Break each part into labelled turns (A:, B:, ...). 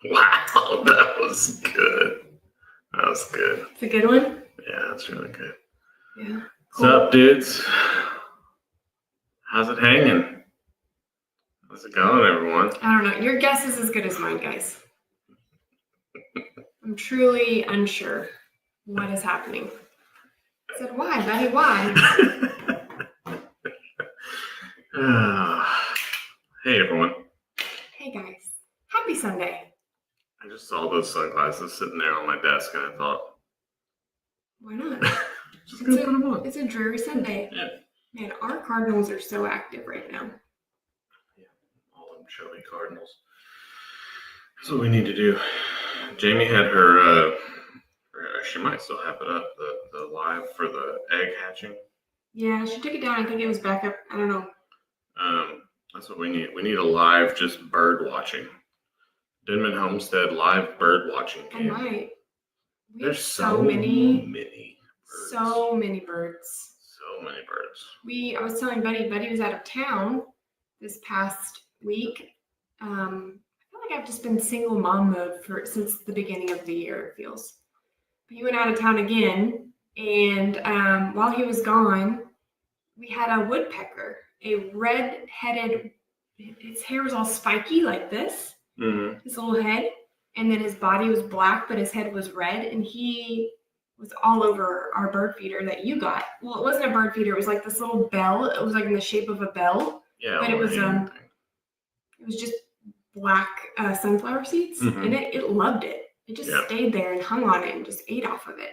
A: Wow, that was good. That was good.
B: It's a good one?
A: Yeah, that's really good.
B: Yeah.
A: What's up, dudes? How's it hanging? How's it going, everyone?
B: I don't know. Your guess is as good as mine, guys. I'm truly unsure what is happening. I said, why, Betty? Why?
A: Hey, everyone.
B: Hey, guys. Happy Sunday.
A: I just saw those sunglasses sitting there on my desk, and I thought,
B: why not?
A: Just gonna put them on.
B: It's a dreary Sunday.
A: Yeah.
B: Man, our Cardinals are so active right now.
A: Yeah, all them chubby Cardinals. That's what we need to do. Jamie had her, she might still have it up, the live for the egg hatching.
B: Yeah, she took it down. I think it was back up. I don't know.
A: That's what we need. We need a live just bird watching. Denman Homestead live bird watching game.
B: I might.
A: There's so many birds.
B: So many birds.
A: So many birds.
B: I was telling Betty was out of town this past week. I feel like I've just been single mom mode since the beginning of the year, it feels. But he went out of town again, and while he was gone, we had a woodpecker, a red-headed, his hair was all spiky like this, his little head, and then his body was black, but his head was red, and he was all over our bird feeder that you got. Well, it wasn't a bird feeder, it was like this little bell. It was like in the shape of a bell.
A: Yeah,
B: but it was just black sunflower seeds, and it loved it. It just stayed there and hung on it and just ate off of it.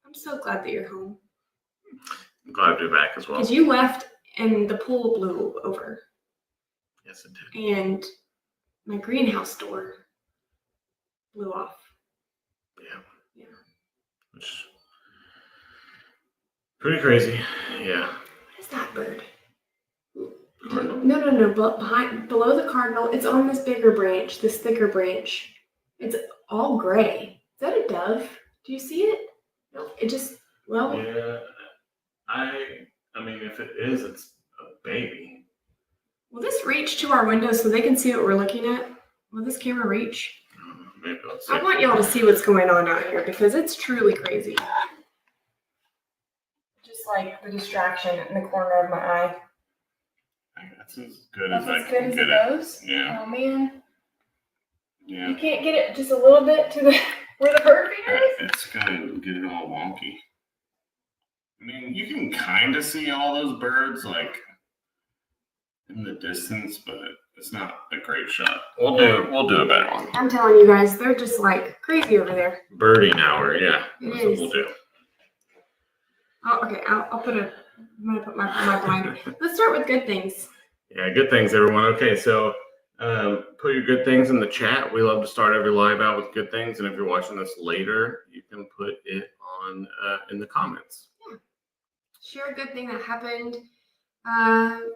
B: I'm so glad that you're home.
A: I'm glad to be back as well.
B: Because you left and the pool blew over.
A: Yes, it did.
B: And my greenhouse door blew off. Yeah.
A: Which is pretty crazy. Yeah.
B: What is that bird?
A: Cardinal?
B: No. Below the cardinal, it's on this bigger branch, this thicker branch. It's all gray. Is that a dove? Do you see it? No, it just, well.
A: Yeah. I mean, if it is, it's a baby.
B: Will this reach to our window so they can see what we're looking at? Will this camera reach?
A: Maybe let's see.
B: I want y'all to see what's going on out here because it's truly crazy. Just like the distraction in the corner of my eye.
A: That's as good as I
B: can get
A: it. Yeah.
B: Oh man.
A: Yeah.
B: You can't get it just a little bit to where the bird feeder is?
A: It's gonna get it all wonky. I mean, you can kind of see all those birds like in the distance, but it's not a great shot. We'll do a better one.
B: I'm telling you guys, they're just like crazy over there.
A: Birding hour, yeah.
B: It
A: That's
B: is.
A: what we'll do.
B: Oh, okay. I'm gonna put my blind. Let's start with good things.
A: Yeah, good things, everyone. Okay, so put your good things in the chat. We love to start every live out with good things, and if you're watching this later, you can put it on in the comments.
B: Yeah. Share a good thing that happened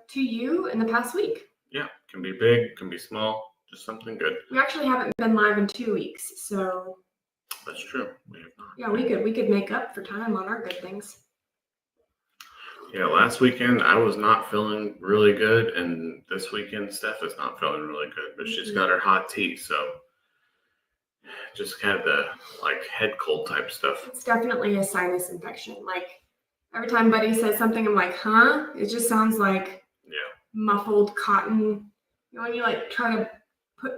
B: to you in the past week.
A: Yeah, can be big, can be small, just something good.
B: We actually haven't been live in 2 weeks, so.
A: That's true. We have not.
B: Yeah, we could make up for time on our good things.
A: Yeah, last weekend I was not feeling really good, and this weekend Steph is not feeling really good, but she's got her hot tea, so just kind of the head cold type stuff.
B: It's definitely a sinus infection. Like every time Buddy says something, I'm like, huh? It just sounds like muffled cotton. You know, when you try to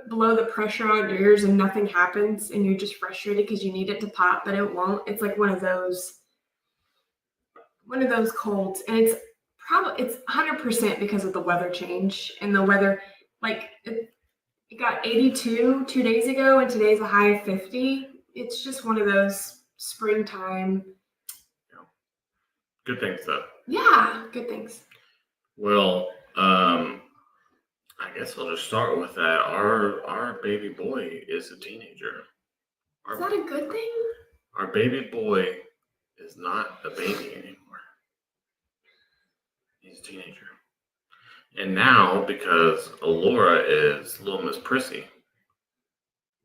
B: blow the pressure on your ears and nothing happens, and you're just frustrated because you need it to pop, but it won't. It's like one of those colds, and it's 100% because of the weather change and the weather. Like it got 82 2 days ago, and today's a high of 50. It's just one of those springtime.
A: Good things, though.
B: Yeah, good things.
A: Well, I guess I'll just start with that. Our baby boy is a teenager.
B: Is that a good thing?
A: Our baby boy is not a baby anymore. He's a teenager. And now, because Alora is Little Miss Prissy,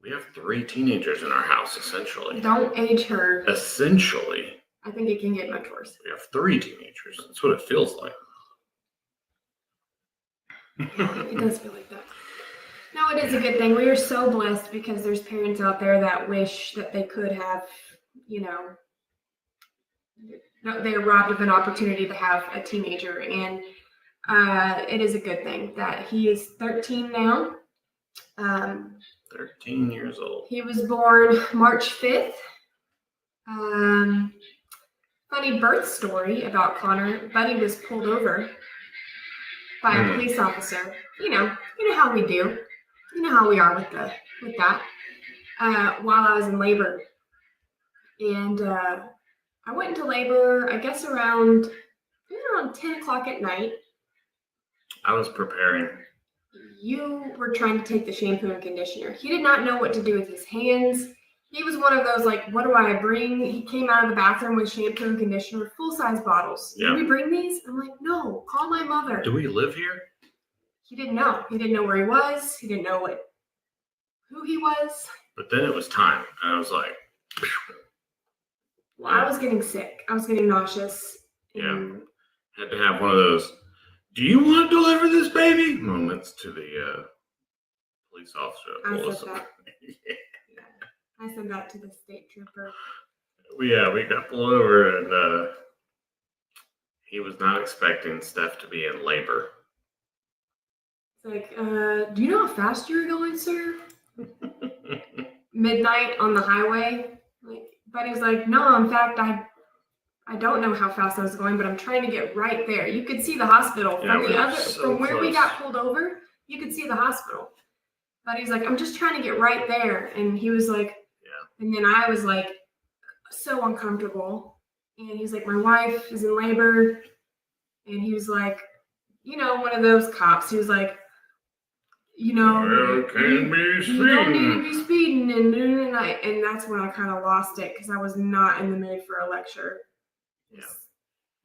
A: we have 3 teenagers in our house, essentially.
B: Don't age her.
A: Essentially.
B: I think it can get much worse.
A: We have 3 teenagers. That's what it feels like.
B: Yeah, it does feel like that. Now, No, it is a good thing. We are so blessed because there's parents out there that wish that they could have, they're robbed of an opportunity to have a teenager. And it is a good thing that he is 13 now.
A: 13 years old.
B: He was born March 5th. Funny birth story about Connor. Buddy was pulled over by a police officer. You know how we do. You know how we are with that. While I was in labor, and I went into labor. I guess around 10 o'clock at night.
A: I was preparing.
B: You were trying to take the shampoo and conditioner. He did not know what to do with his hands. He was one of those, like, what do I bring? He came out of the bathroom with shampoo and conditioner, full-size bottles. Yeah. Did we bring these? I'm like, no, call my mother.
A: Do we live here?
B: He didn't know. He didn't know where he was. He didn't know who he was.
A: But then it was time, and I was like...
B: Well, I was getting sick. I was getting nauseous.
A: Yeah. Had to have one of those, do you want to deliver this baby? Moments to the police officer.
B: I said that. Yeah. I said that to the state trooper.
A: We got pulled over, and he was not expecting Steph to be in labor.
B: It's like, do you know how fast you were going, sir? Midnight on the highway. But he was like, no, in fact, I don't know how fast I was going, but I'm trying to get right there. You could see the hospital from where we got pulled over. You could see the hospital. But he's like, I'm just trying to get right there. And he was like, yeah. And then I was like, so uncomfortable. And he's like, my wife is in labor. And he was like, one of those cops. He was like, you don't need to be speeding. And that's when I kind of lost it because I was not in the mood for a lecture. Yeah.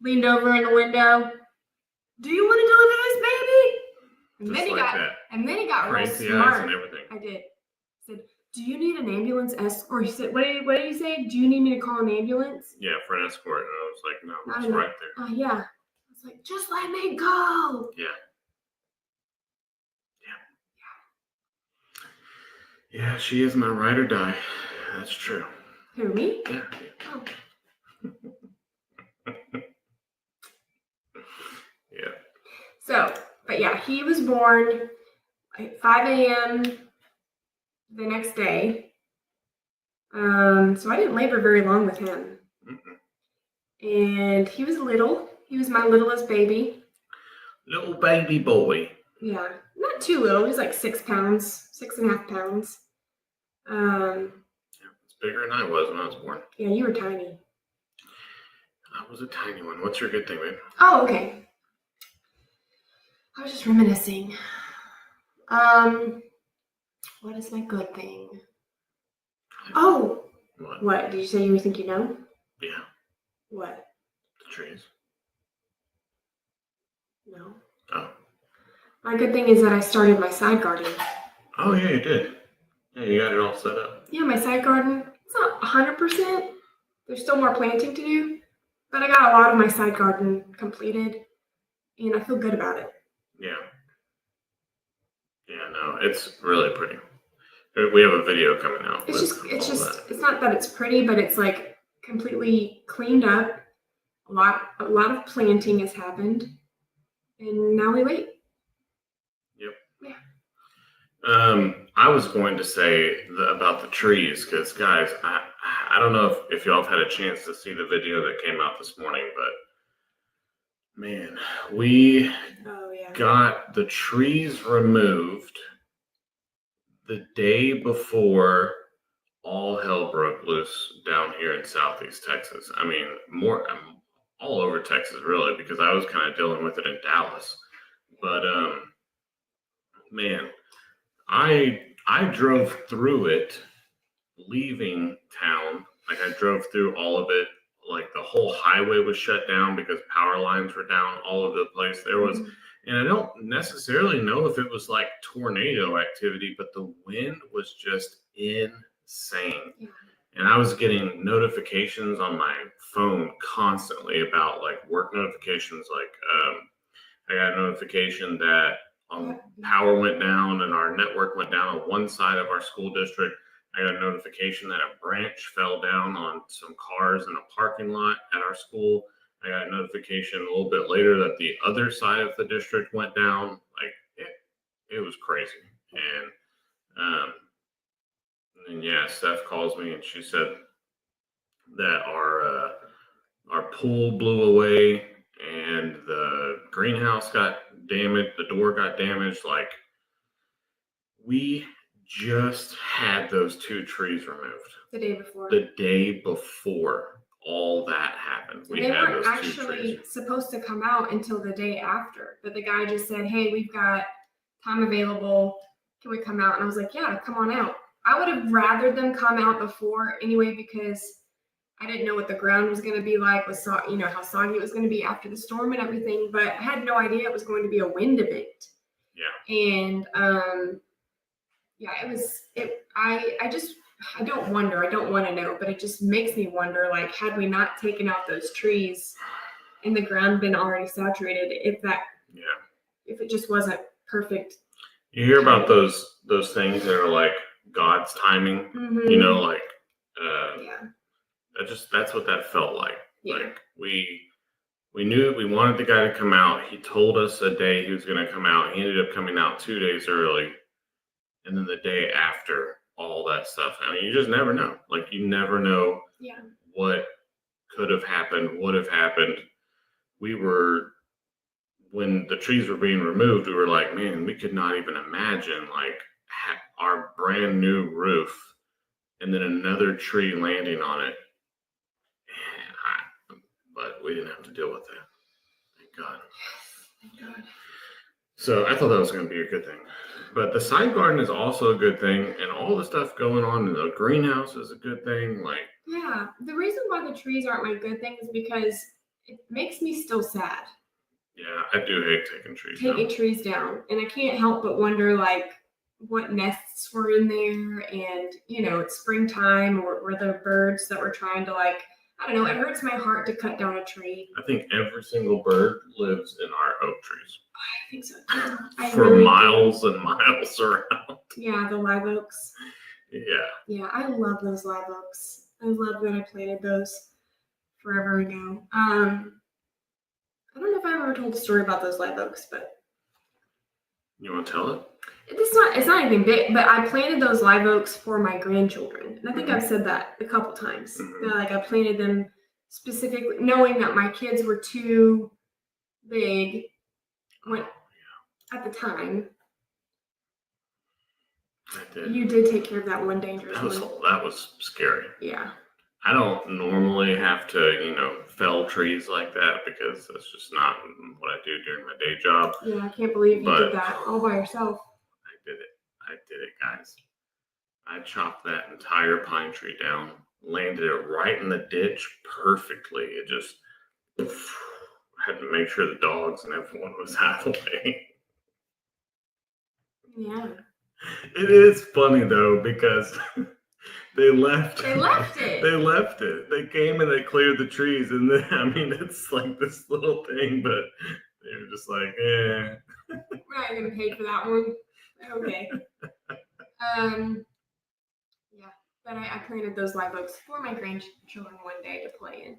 B: Leaned over in the window. Do you want to deliver this baby? And then he got real smart.
A: And everything.
B: I did. I said, do you need an ambulance escort? He said, what did you say? Do you need me to call an ambulance?
A: Yeah, for an escort. And I was like, no, it's right there.
B: Yeah. I was like, just let me go.
A: Yeah. Yeah, she is my ride or die. That's true.
B: Who, me?
A: Yeah.
B: Oh.
A: Yeah.
B: So, but yeah, he was born at 5 a.m. the next day. So I didn't labor very long with him. And he was little. He was my littlest baby.
A: Little baby boy.
B: Yeah. Not too little. He was like 6 pounds, 6.5 pounds.
A: It's bigger than I was when I was born.
B: Yeah, you were tiny.
A: I was a tiny one. What's your good thing, babe?
B: Oh, okay. I was just reminiscing. What is my good thing? Oh! What? Did you say you think you know?
A: Yeah.
B: What?
A: The trees.
B: No.
A: Oh.
B: My good thing is that I started my side garden.
A: Oh, yeah, you did. Yeah, you got it all set up.
B: Yeah, my side garden, it's not 100%. There's still more planting to do. But I got a lot of my side garden completed. And I feel good about it.
A: Yeah. Yeah, no, it's really pretty. We have a video coming out.
B: It's not that it's pretty, but it's like completely cleaned up. A lot of planting has happened. And now we wait.
A: Yep.
B: Yeah.
A: I was going to say about the trees because, guys, I don't know if y'all have had a chance to see the video that came out this morning, but man, we got the trees removed the day before all hell broke loose down here in Southeast Texas. I mean, all over Texas, really, because I was kind of dealing with it in Dallas. But, man, I drove through it leaving town. Like, I drove through all of it. Like, the whole highway was shut down because power lines were down all over the place. There was, and I don't necessarily know if it was like tornado activity, but the wind was just insane. Yeah. And I was getting notifications on my phone constantly about like work notifications. Like, I got a notification that Power went down and our network went down on one side of our school district. I got a notification that a branch fell down on some cars in a parking lot at our school. I got a notification a little bit later that the other side of the district went down. Like it was crazy. And yeah, Steph calls me and she said that our pool blew away and the greenhouse got damaged. The door got damaged. Like we just had those 2 trees removed
B: the day before.
A: The day before all that happened, we
B: they
A: had
B: weren't
A: those 2
B: actually
A: trees.
B: supposed to come out until the day after. But the guy just said, "Hey, we've got time available. Can we come out?" And I was like, "Yeah, come on out." I would have rather them come out before anyway, because I didn't know what the ground was going to be like, how soggy it was going to be after the storm and everything. But I had no idea it was going to be a wind event.
A: Yeah.
B: And yeah, I don't wonder, I don't want to know, but it just makes me wonder, like, had we not taken out those trees and the ground been already saturated, if it just wasn't perfect.
A: You hear about those things that are like God's timing,
B: Mm-hmm.
A: like
B: yeah.
A: that's what that felt like.
B: Yeah.
A: Like we knew we wanted the guy to come out. He told us a day he was going to come out. He ended up coming out 2 days early. And then the day after, all that stuff. I mean, you just never know. Like, you never know what could have happened, would have happened. When the trees were being removed, we were like, man, we could not even imagine, like, our brand new roof and then another tree landing on it. But we didn't have to deal with that. Thank God.
B: Thank God.
A: So I thought that was going to be a good thing. But the side garden is also a good thing, and all the stuff going on in the greenhouse is a good thing. Like,
B: yeah, the reason why the trees aren't my good thing is because it makes me still sad.
A: Yeah, I do hate taking trees
B: down, and I can't help but wonder, like, what nests were in there, and it's springtime, or were there birds that were trying to, like, I don't know. It hurts my heart to cut down a tree.
A: I think every single bird lives in our oak trees.
B: I think so too.
A: For really miles and miles around.
B: Yeah, the live oaks.
A: Yeah.
B: Yeah, I love those live oaks. I love that I planted those forever ago. I don't know if I've ever told a story about those live oaks, but
A: you want to tell it?
B: It's not anything big, but I planted those live oaks for my grandchildren. And I think I've said that a couple times. That, like, I planted them specifically knowing that my kids were too big at the time. You did take care of that one dangerous one.
A: That was scary.
B: Yeah.
A: I don't normally have to, fell trees like that because that's just not what I do during my day job.
B: Yeah, I can't believe you did that all by yourself.
A: I did it, guys. I chopped that entire pine tree down, landed it right in the ditch perfectly. It just had to make sure the dogs and everyone was out of the way.
B: Yeah.
A: It is funny though because they left
B: it.
A: They left it. They came and they cleared the trees, and then it's like this little thing, but they were just like,
B: we're not gonna pay for that one. Okay. Yeah, but I planted those live oaks for my grandchildren one day to play in.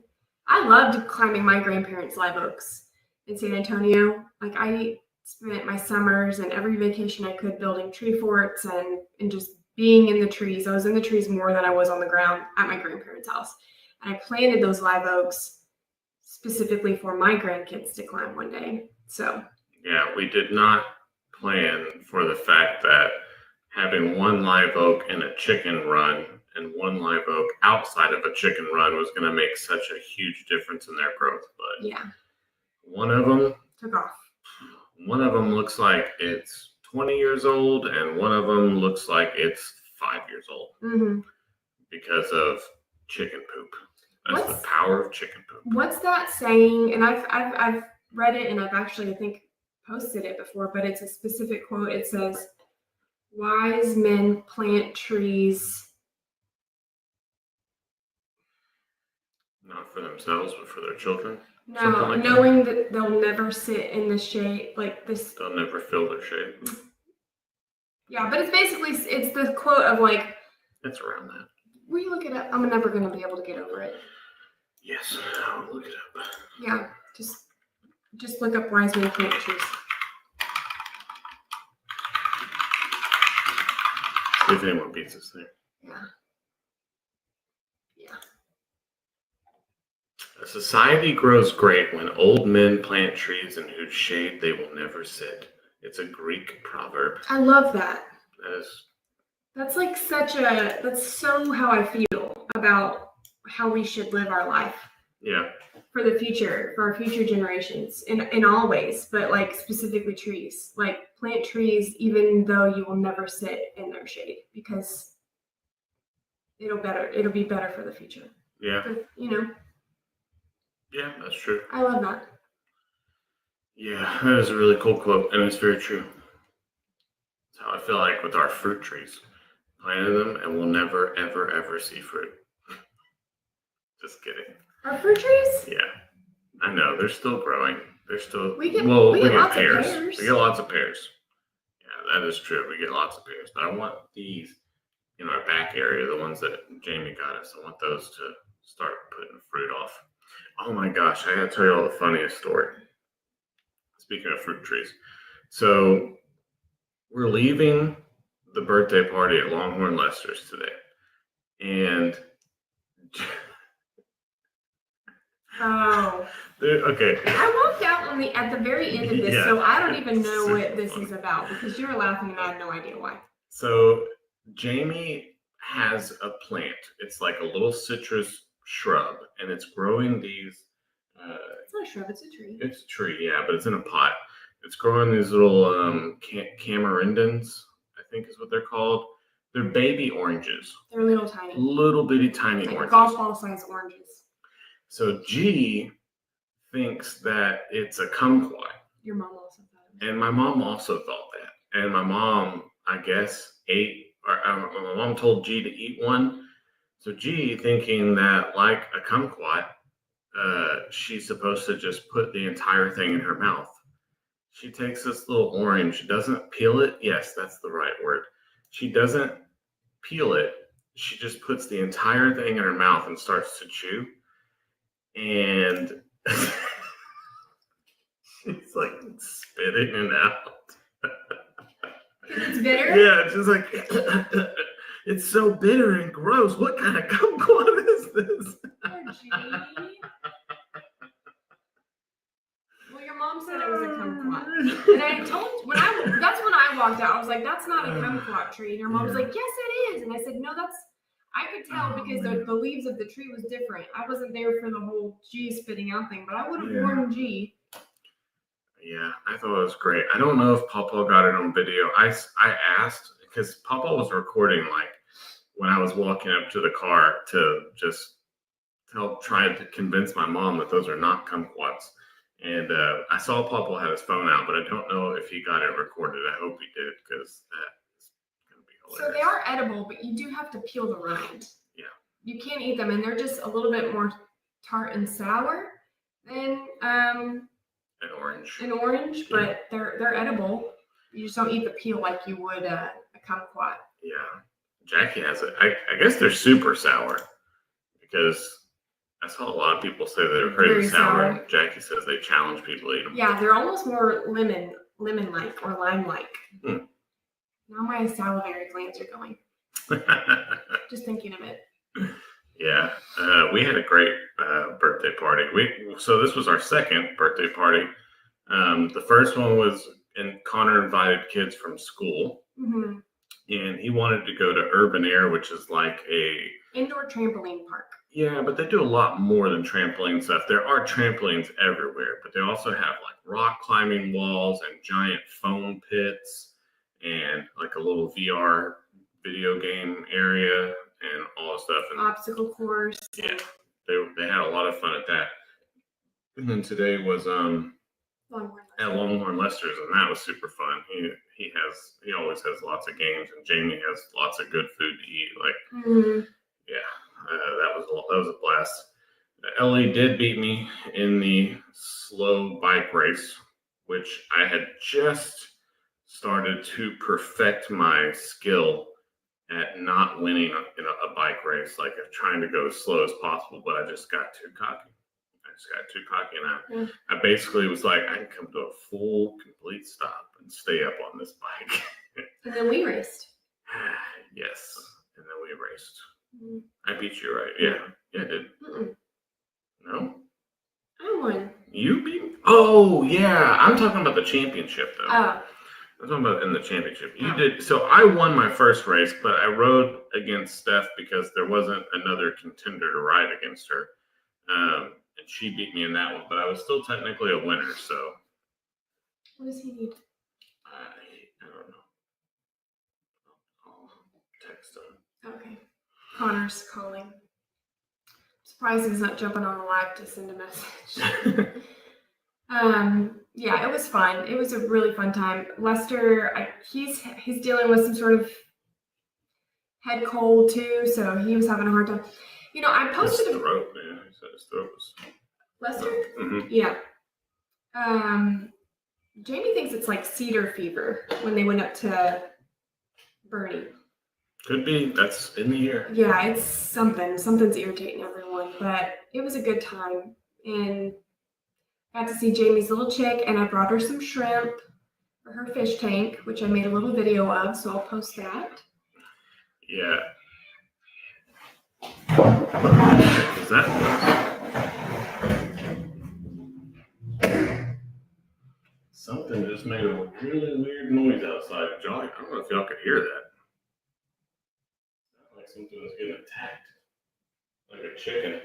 B: I loved climbing my grandparents' live oaks in San Antonio. Like, I spent my summers and every vacation I could building tree forts and just being in the trees. I was in the trees more than I was on the ground at my grandparents' house. And I planted those live oaks specifically for my grandkids to climb one day. So
A: yeah, we did not plan for the fact that having one live oak in a chicken run and one live oak outside of a chicken run was going to make such a huge difference in their growth. But
B: yeah,
A: one of them
B: took off.
A: One of them looks like it's 20 years old, and one of them looks like it's 5 years old because of chicken poop. That's the power of chicken poop.
B: What's that saying? And I've read it, and I've actually, I think, posted it before, but it's a specific quote. It says, "Wise men plant trees
A: not for themselves, but for their children." Something
B: No,
A: like
B: knowing that they'll never sit in the shade like this.
A: They'll never feel their shade.
B: Yeah, but it's the quote of like.
A: It's around that.
B: Will you look it up? I'm never going to be able to get over it.
A: Yes, I'll look it up.
B: Yeah, just look up wise men plant trees.
A: See if anyone beats us there.
B: Yeah.
A: A society grows great when old men plant trees in whose shade they will never sit. It's a Greek proverb.
B: I love that.
A: That's
B: like that's so how I feel about how we should live our life.
A: Yeah.
B: For the future, for our future generations, in all ways, but like specifically trees. Like plant trees, even though you will never sit in their shade, because it'll be better for the future.
A: Yeah.
B: For,
A: Yeah, that's true.
B: I love that.
A: Yeah, that is a really cool quote, and it's very true. That's how I feel like with our fruit trees. Planted them, and we'll never, ever, ever see fruit. Just kidding.
B: Our fruit trees?
A: Yeah, I know they're still growing. They're still
B: we get lots
A: pears.
B: of pears.
A: We get lots of pears. Yeah, that is true. We get lots of pears, but I want these in our back area, the ones that Jamie got us. I want those to start putting fruit off. Oh my gosh, I gotta tell you all the funniest story. Speaking of fruit trees, so we're leaving the birthday party at Longhorn Lester's today, and okay.
B: I walked out at the very end of this, so I don't even know what this
A: funny.
B: Is about because you were laughing and I had no idea why.
A: So Jamie has a plant. It's like a little citrus shrub, and it's growing these.
B: It's not a shrub; it's a tree.
A: It's a tree, yeah, but it's in a pot. It's growing these little camarindins, I think is what they're called. They're baby oranges.
B: They're little tiny.
A: Little bitty tiny
B: like
A: oranges.
B: Golf ball size oranges.
A: So G thinks that it's a kumquat.
B: Your mom also thought it.
A: And my mom also thought that. And my mom, I guess, my mom told G to eat one. So G, thinking that like a kumquat, she's supposed to just put the entire thing in her mouth. She takes this little orange, doesn't peel it. Yes, that's the right word. She doesn't peel it. She just puts the entire thing in her mouth and starts to chew. And she's like spitting it out.
B: It's bitter?
A: Yeah, it's just like, it's so bitter and gross. What kind of kumquat is this?
B: Oh, gee. Well, your mom said it was a kumquat. And I told, that's when I walked out. I was like, that's not a kumquat tree. And your mom was like, yes, it is. And I said, no, I could tell because the leaves of the tree was different. I wasn't there for the whole G spitting out thing, but I would have warned G.
A: Yeah, I thought it was great. I don't know if Papa got it on video. I asked because Papa was recording like when I was walking up to the car to just try to convince my mom that those are not kumquats. And I saw Papa had his phone out, but I don't know if he got it recorded. I hope he did because that is going to be hilarious.
B: So they are edible, but you do have to peel the rind.
A: Yeah.
B: You can't eat them, and they're just a little bit more tart and sour than an orange, but they're edible. You just don't eat the peel like you would a kumquat.
A: Yeah, Jackie has it. I guess they're super sour because I saw a lot of people say they're crazy sour. Jackie says they challenge people to eat them.
B: Yeah, they're almost more lemon-like or lime-like. Now my salivary glands are going. Just thinking of it.
A: Yeah, we had a great birthday party. So this was our second birthday party. The first one was, and Connor invited kids from school, and he wanted to go to Urban Air, which is like a
B: indoor trampoline park.
A: Yeah, but they do a lot more than trampoline stuff. There are trampolines everywhere, but they also have like rock climbing walls and giant foam pits and like a little VR video game area and all that stuff. And
B: obstacle course.
A: Yeah, they had a lot of fun at that. And then today was at Longhorn Lester's, and that was super fun. He always has lots of games, and Jamie has lots of good food to eat. Like, yeah, that was a blast. Ellie did beat me in the slow bike race, which I had just started to perfect my skill at not winning in a bike race, like trying to go as slow as possible, but I just got too cocky. And I basically was like, I can come to a full, complete stop and stay up on this bike.
B: And then we raced.
A: Yes, and then we raced.
B: Mm.
A: I beat you, right? Yeah, I did. No?
B: I won.
A: You beat me? Oh, yeah. I'm talking about the championship, though.
B: Oh.
A: I'm talking about in the championship. You did. So I won my first race, but I rode against Steph because there wasn't another contender to ride against her. And she beat me in that one, but I was still technically a winner, so.
B: What does he need?
A: I don't know. I'll text him.
B: Okay. Connor's calling. Surprised he's not jumping on the live to send a message. Yeah, it was fun. It was a really fun time. Lester, he's dealing with some sort of head cold too, so he was having a hard time. You know, I posted
A: his throat, man. He said his throat was.
B: Lester?
A: Mm-hmm.
B: Yeah. Jamie thinks it's like cedar fever when they went up to Bernie.
A: Could be. That's in the air.
B: Yeah, it's something. Something's irritating everyone, but it was a good time. And got to see Jamie's little chick, and I brought her some shrimp for her fish tank, which I made a little video of, so I'll post that.
A: Yeah. Is that? Something just made a really weird noise outside. Jolly, I don't know if y'all could hear that. Like something was getting attacked. Like a chicken.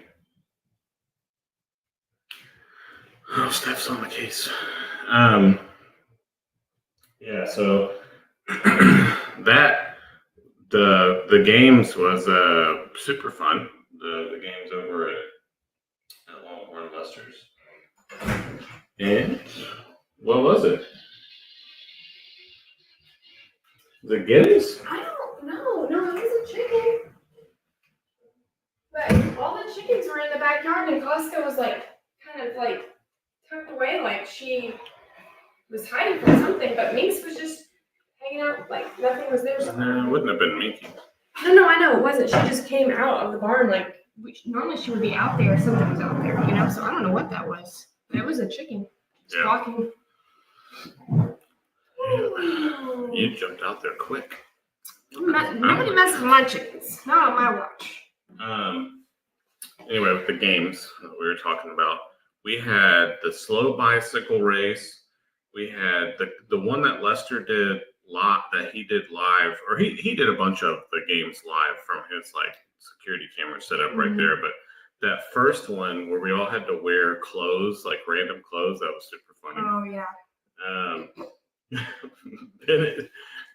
A: Oh, Steph's on the case. Yeah, so the games was super fun. The games over at Longhorn Lester's. And what was it? The Guinness?
B: I don't know. No, it was a chicken. But all the chickens were in the backyard, and Costco was like kind of like tucked away, like she was hiding from something. But Minx was just hanging out, like nothing was there.
A: It wouldn't have been Minky.
B: No, I know it wasn't. She just came out of the barn like normally she would be out there if something was out there, you know. So I don't know what that was. But it was a chicken squawking.
A: Yeah. You jumped out there quick.
B: Nobody messes with my chickens. Not on my watch.
A: Anyway, with the games that we were talking about, we had the slow bicycle race. We had the one that Lester did that he did live, or he did a bunch of the games live from his like security camera set up right there. But that first one where we all had to wear clothes, like random clothes, that was super funny.
B: Oh yeah.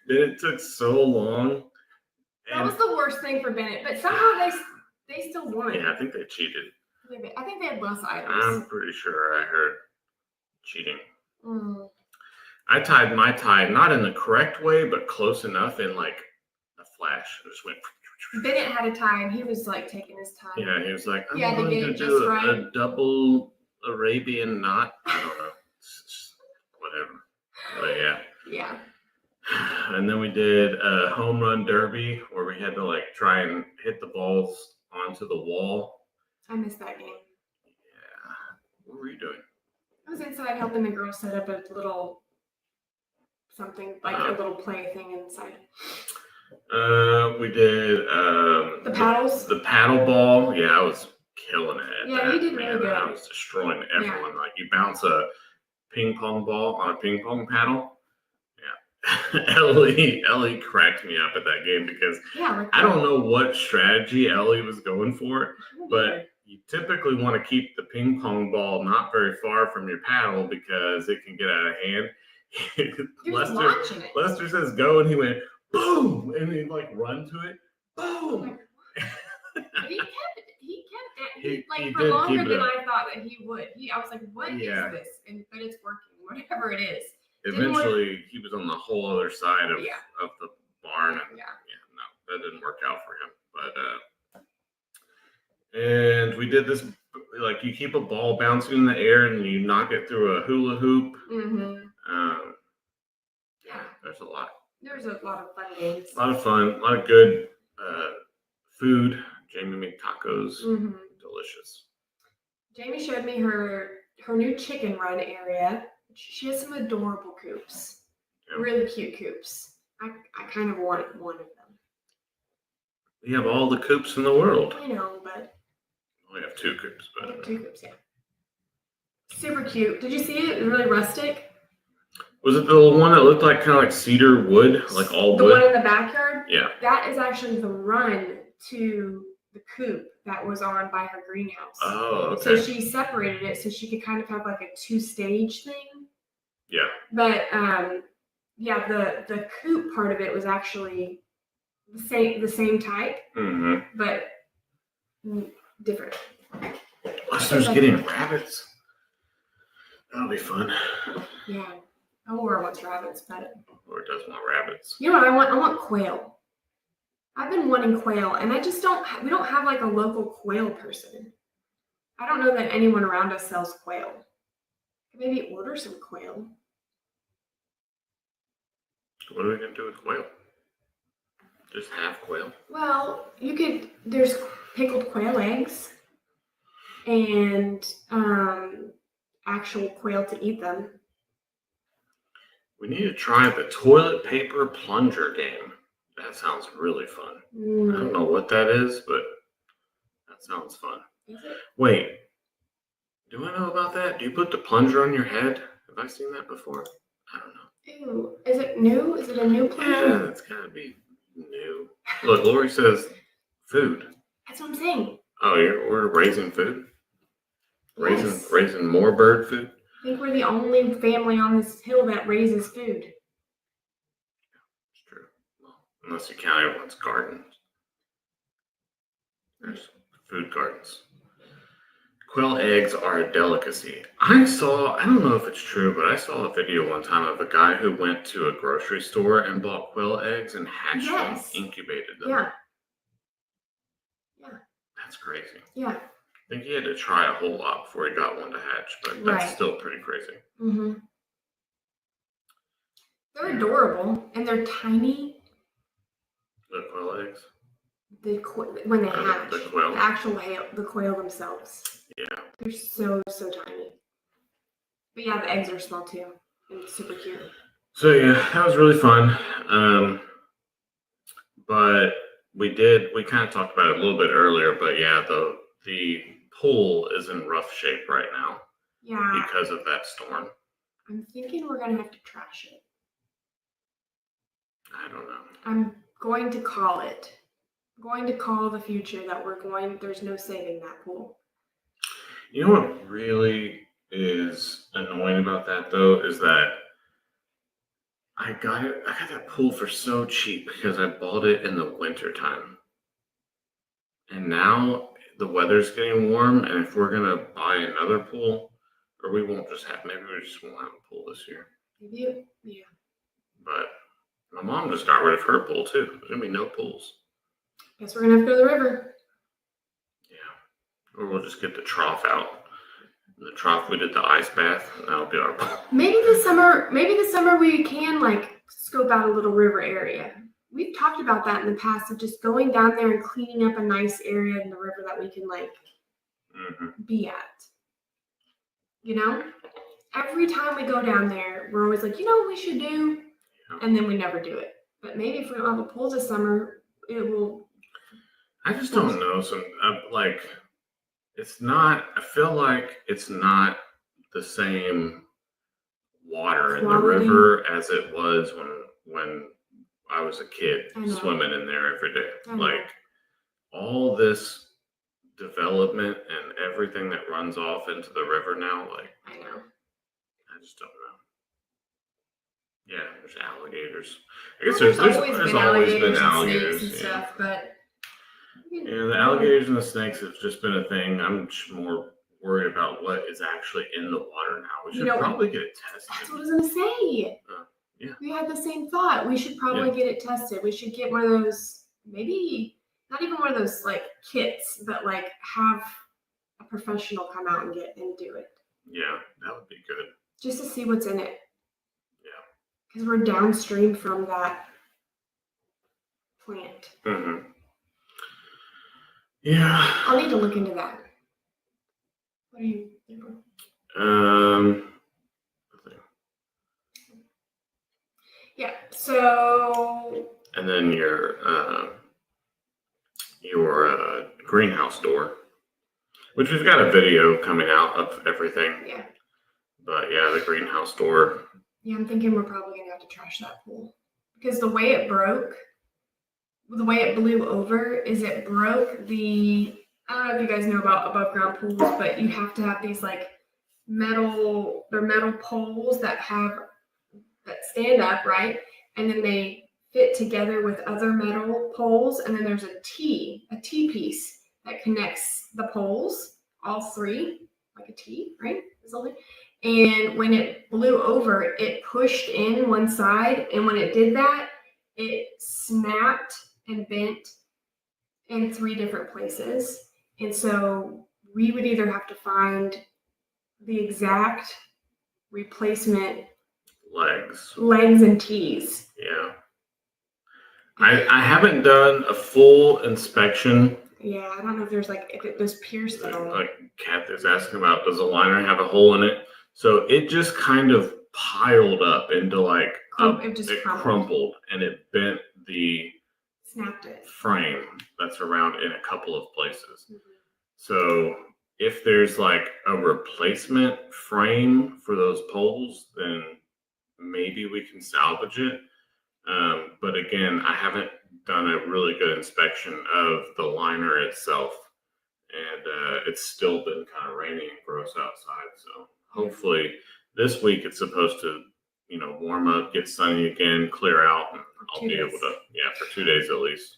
A: Bennett took so long.
B: That was the worst thing for Bennett, but somehow they still won.
A: Yeah, I think they cheated.
B: I think they had less items.
A: I'm pretty sure I heard cheating.
B: I
A: tied my tie not in the correct way, but close enough in like a flash. It just went.
B: Bennett had a tie, and he was like taking his time.
A: Yeah, he was like, I'm
B: going
A: to do a double Arabian knot. I don't know. Whatever. But yeah.
B: Yeah.
A: And then we did a home run derby where we had to like try and hit the balls onto the wall.
B: I missed that game.
A: Yeah. What were you doing?
B: I was inside helping the girls set up a little something, like a little play thing inside.
A: We did
B: the paddles.
A: The paddle ball. Yeah, I was killing it.
B: Yeah, you did really good.
A: I was destroying everyone. Yeah. Like you bounce a ping pong ball on a ping pong paddle. Yeah. Ellie cracked me up at that game because I don't know what strategy Ellie was going for, but you typically want to keep the ping pong ball not very far from your paddle because it can get out of hand. Lester says go, and he went boom, and he like run to it, boom.
B: He kept it for longer than I thought that he would. I was like, what is this? But it's working, whatever it is.
A: Eventually, he was on the whole other side of the barn, and no, that didn't work out for him. But and we did this. like you keep a ball bouncing in the air and you knock it through a hula hoop. Yeah, there's a lot.
B: There's a lot of fun games.
A: A lot of fun, a lot of good food. Jamie made tacos. Delicious.
B: Jamie showed me her new chicken run area. She has some adorable coops. Yep. Really cute coops. I kind of want one of them.
A: We have all the coops in the world.
B: I know, but
A: we have 2 coops.
B: But I have 2 coops, yeah. Super cute. Did you see it? It was really rustic.
A: Was it the one that looked like kind of like cedar wood, like all wood?
B: The one in the backyard?
A: Yeah.
B: That is actually the run to the coop that was on by her greenhouse.
A: Oh, okay.
B: So she separated it so she could kind of have like a 2-stage thing.
A: Yeah.
B: But yeah, the coop part of it was actually the same type, but different.
A: There's getting rabbits. That'll be fun.
B: Yeah. Aurora wants rabbits, but
A: Or does want rabbits.
B: You know what I want? I want quail. I've been wanting quail, and I just don't. We don't have like a local quail person. I don't know that anyone around us sells quail. Maybe order some quail.
A: What are we gonna do with quail? Just have quail?
B: Well, you could. There's pickled quail eggs, and actual quail to eat them.
A: We need to try the toilet paper plunger game. That sounds really fun. I don't know what that is, but that sounds fun.
B: Is it?
A: Wait, do I know about that? Do you put the plunger on your head? Have I seen that before? I don't know.
B: Ew. Is it new? Is it a new plunger?
A: Yeah, it's gotta be new. Look, Lori says food.
B: That's what I'm saying.
A: Oh, we're raising food?
B: Yes.
A: Raising more bird food?
B: I think we're the only family on this hill that raises food.
A: It's true. Well, unless you count everyone's gardens. There's food gardens. Quail eggs are a delicacy. I don't know if it's true, but I saw a video one time of a guy who went to a grocery store and bought quail eggs and hatched them, incubated them.
B: Yeah.
A: That's crazy.
B: Yeah.
A: I think he had to try a whole lot before he got one to hatch, but that's still pretty crazy.
B: They're adorable, and they're tiny.
A: The quail eggs?
B: When they hatch.
A: The quail?
B: The quail themselves.
A: Yeah.
B: They're so tiny. But yeah, the eggs are small too. And super cute.
A: So yeah, that was really fun. But we kind of talked about it a little bit earlier, but yeah, the pool is in rough shape right now.
B: Yeah.
A: Because of that storm.
B: I'm thinking we're going to have to trash it.
A: I don't know.
B: I'm going to call it. I'm going to call the future that there's no saving that pool.
A: You know what really is annoying about that though is that I got that pool for so cheap because I bought it in the winter time. And now the weather's getting warm, and if we're gonna buy another pool, or maybe we just won't have a pool this year.
B: Maybe, yeah.
A: But my mom just got rid of her pool too. There's gonna be no pools.
B: Guess we're gonna have to go to the river.
A: Yeah. Or we'll just get the trough out. In the trough we did the ice bath, and that'll be our pool.
B: Maybe this summer we can like scope out a little river area. We've talked about that in the past of just going down there and cleaning up a nice area in the river that we can like be at. You know? Every time we go down there, we're always like, you know what we should do? Yeah. And then we never do it. But maybe if we don't have a pool this summer, it will.
A: I just don't know. I feel like it's not the same water in the river as it was when I was a kid swimming in there every day. Like all this development and everything that runs off into the river now,
B: I know.
A: I just don't know. Yeah, there's alligators. I guess there's always been alligators
B: and stuff, but
A: the alligators and the snakes have just been a thing. I'm more worried about what is actually in the water now. We should probably get it tested.
B: That's what I was gonna say.
A: Yeah.
B: We had the same thought. We should probably get it tested. We should get one of those, maybe not even one of those like kits, but like have a professional come out and do it.
A: Yeah, that would be good.
B: Just to see what's in it.
A: Yeah.
B: Because we're downstream from that plant.
A: Mm-hmm. Yeah.
B: I'll need to look into that. What are you thinking? Yeah. So.
A: And then your greenhouse door, which we've got a video coming out of everything.
B: Yeah.
A: But yeah, the greenhouse door.
B: Yeah, I'm thinking we're probably gonna have to trash that pool because the way it broke, the way it blew over, is it broke the. I don't know if you guys know about above ground pools, but you have to have these like metal poles that stand up, right? And then they fit together with other metal poles, and then there's a T piece that connects the poles, all three, like a T, right? And when it blew over, it pushed in one side, and when it did that, it snapped and bent in 3 different places. And so we would either have to find the exact replacement legs and tees.
A: Yeah. I haven't done a full inspection.
B: Yeah, I don't know if there's if it was pierced at all.
A: Like Kath is asking about, does the liner have a hole in it? So it just kind of piled up into it crumpled and it bent the frame that's around in a couple of places. Mm-hmm. So if there's a replacement frame for those poles, then maybe we can salvage it. But again, I haven't done a really good inspection of the liner itself, and it's still been kind of rainy and gross outside. So hopefully this week it's supposed to, warm up, get sunny again, clear out, and I'll be able to, for 2 days at least,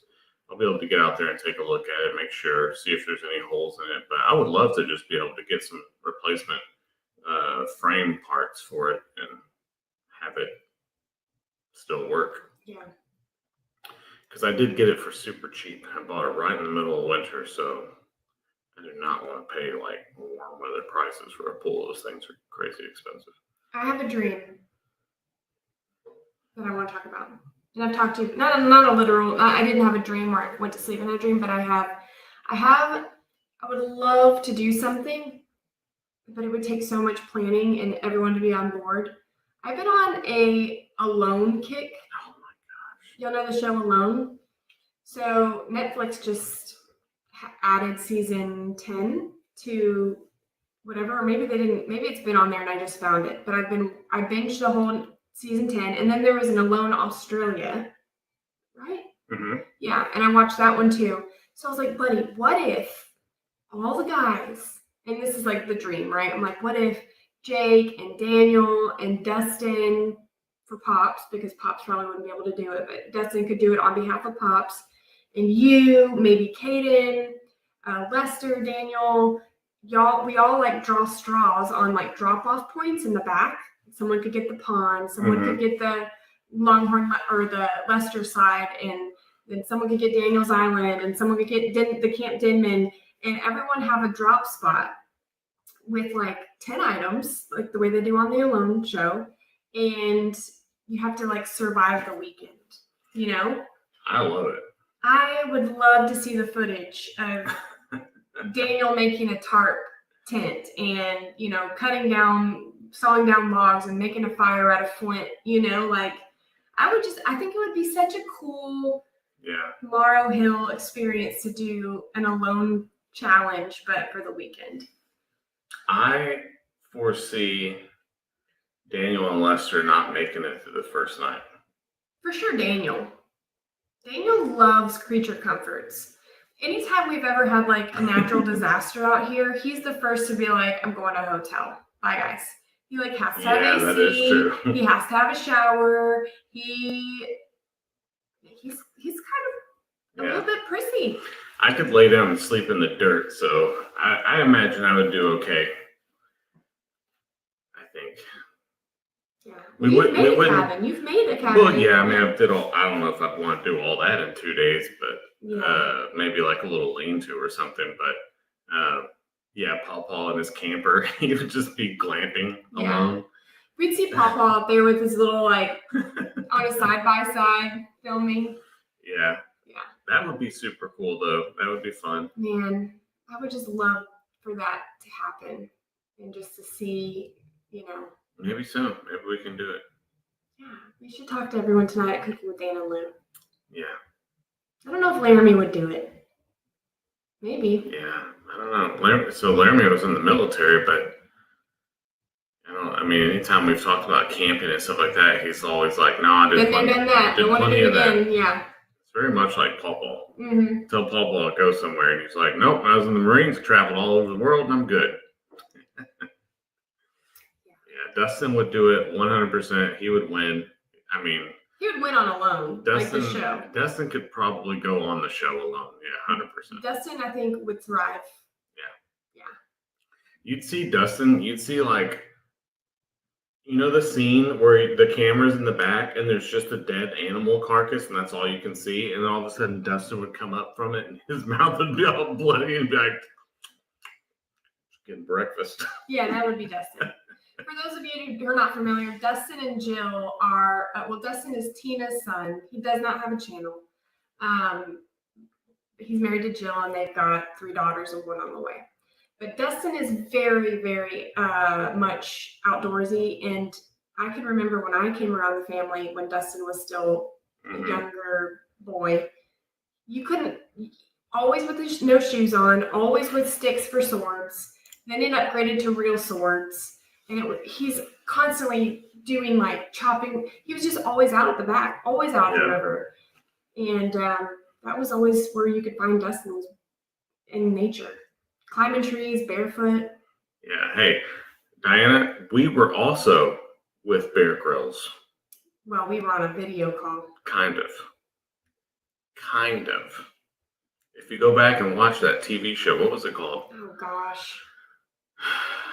A: I'll be able to get out there and take a look at it, make sure, see if there's any holes in it. But I would love to just be able to get some replacement frame parts for it and have it still work.
B: Yeah.
A: Because I did get it for super cheap. I bought it right in the middle of winter, so I do not want to pay warm weather prices for a pool. Those things are crazy expensive.
B: I have a dream that I want to talk about. And I've talked to you, not a literal, I didn't have a dream where I went to sleep in a dream, but I would love to do something, but it would take so much planning and everyone to be on board. I've been on a Alone kick.
A: Oh my gosh.
B: Y'all know the show Alone? So Netflix just added season 10 to whatever, or maybe they didn't, maybe it's been on there and I just found it, but I binged the whole season 10, and then there was an Alone Australia, right?
A: Mm-hmm.
B: Yeah, and I watched that one too. So I was like, buddy, what if all the guys, and this is the dream, right? I'm like, what if Jake and Daniel and Dustin for Pops, because Pops probably wouldn't be able to do it, but Dustin could do it on behalf of Pops, and you, maybe Kaden, Lester, Daniel, we all draw straws on drop-off points in the back. Someone could get the pond, someone could get the Longhorn or the Lester side, and then someone could get Daniel's Island, and someone could get the Camp Denman, and everyone have a drop spot with 10 items, the way they do on the Alone show, and you have to survive the weekend,
A: I love it.
B: I would love to see the footage of Daniel making a tarp tent and, sawing down logs and making a fire out of flint, I think it would be such a cool Morrow Hill experience to do an Alone challenge, but for the weekend.
A: I foresee Daniel and Lester not making it through the first night.
B: For sure, Daniel. Daniel loves creature comforts. Anytime we've ever had a natural disaster out here, he's the first to be I'm going to a hotel. Bye, guys. He has to have AC.
A: That is true.
B: He has to have a shower. He's kind of a little bit prissy.
A: I could lay down and sleep in the dirt, so I imagine I would do okay. I think.
B: Yeah. You've made a cabin.
A: Well, yeah, I don't know if I want to do all that in 2 days, but maybe a little lean-to or something. But Yeah, Paw Paw in his camper. He would just be glamping alone.
B: We'd see Paw Paw out there with his little, like, on a side-by-side filming.
A: Yeah.
B: Yeah.
A: That would be super cool, though. That would be fun.
B: Man, I would just love for that to happen and just to see,
A: Maybe so. Maybe we can do it.
B: Yeah, we should talk to everyone tonight at Cooking with Dan and Lou.
A: Yeah.
B: I don't know if Laramie would do it. Maybe.
A: Yeah, I don't know. So Laramie was in the military, but anytime we've talked about camping and stuff like that, he's always like, "No, I did
B: done that. Don't want to do it again." Yeah.
A: It's very much like Paw Paw.
B: Mm-hmm.
A: Tell Paw Paw to go somewhere, and he's like, "Nope, I was in the Marines, traveled all over the world, and I'm good." Yeah, Dustin would do it 100%. He would win.
B: He would win on alone, like the show.
A: Dustin could probably go on the show alone. Yeah, 100%.
B: Dustin, I think, would thrive. Yeah.
A: You'd see Dustin. You'd see the scene where the camera's in the back and there's just a dead animal carcass and that's all you can see. And all of a sudden Dustin would come up from it and his mouth would be all bloody and be like, getting breakfast.
B: Yeah, that would be Dustin. For those of you who are not familiar, Dustin and Jill are, Dustin is Tina's son. He does not have a channel. He's married to Jill and they've got 3 daughters and 1 on the way. But Dustin is very, very much outdoorsy. And I can remember when I came around the family, when Dustin was still a younger boy, you couldn't, always with no shoes on, always with sticks for swords. Then it upgraded to real swords. And he's constantly doing like chopping. He was just always out at the back, always out at the river. And that was always where you could find Dustin, was in nature. Climbing trees, barefoot.
A: Yeah. Hey, Diana, we were also with Bear Grylls.
B: Well, we were on a video call.
A: Kind of. If you go back and watch that TV show, what was it called?
B: Oh, gosh.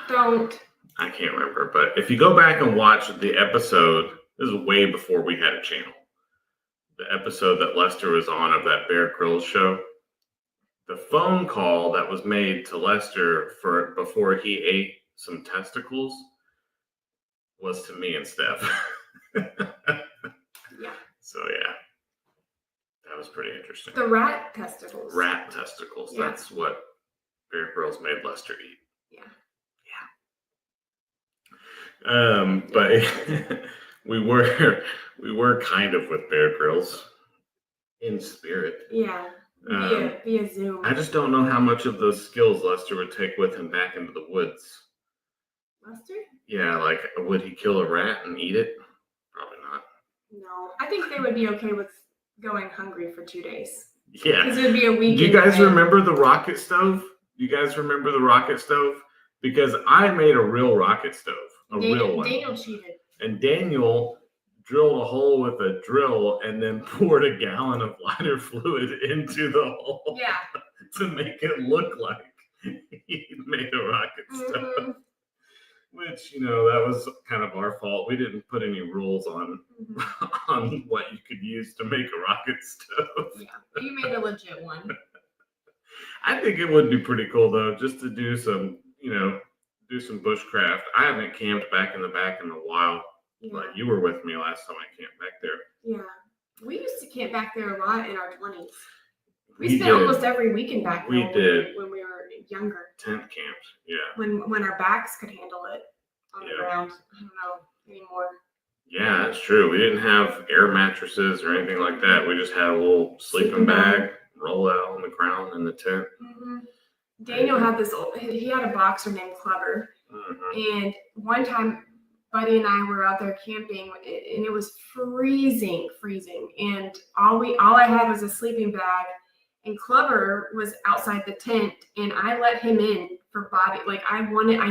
B: Don't.
A: I can't remember. But if you go back and watch the episode, this is way before we had a channel. The episode that Lester was on of that Bear Grylls show. The phone call that was made to Lester before he ate some testicles was to me and Steph.
B: Yeah.
A: So yeah, that was pretty interesting.
B: The rat testicles.
A: Rat testicles. Yeah. That's what Bear Grylls made Lester eat. Yeah. But we were kind of with Bear Grylls in spirit.
B: Yeah. Via Zoom.
A: I just don't know how much of those skills Lester would take with him back into the woods.
B: Lester?
A: Yeah, like, would he kill a rat and eat it? Probably not.
B: No. I think they would be okay with going hungry for 2 days.
A: Yeah.
B: Because it would be a weekend.
A: Do you guys remember the rocket stove? Because I made a real rocket stove. Real one.
B: Daniel cheated.
A: And Daniel drilled a hole with a drill and then poured a gallon of lighter fluid into the hole.
B: Yeah.
A: To make it look like he made a rocket stove. Which, that was kind of our fault. We didn't put any rules on what you could use to make a rocket stove.
B: Yeah, you made a legit one.
A: I think it would be pretty cool, though, just to do some, do some bushcraft. I haven't camped back in a while. Yeah. But you were with me last time I camped back there.
B: Yeah. We used to camp back there a lot in our 20s. We spent almost every weekend back there.
A: We did.
B: When we were younger.
A: Tent camps, yeah.
B: When our backs could handle it on the ground. I don't know anymore.
A: Yeah, that's true. We didn't have air mattresses or anything like that. We just had a little sleeping bag, roll out on the ground in the tent.
B: Daniel had he had a boxer named Clever. And one time, Buddy and I were out there camping, and it was freezing. And all I had was a sleeping bag, and Clever was outside the tent, and I let him in for Bobby. Like I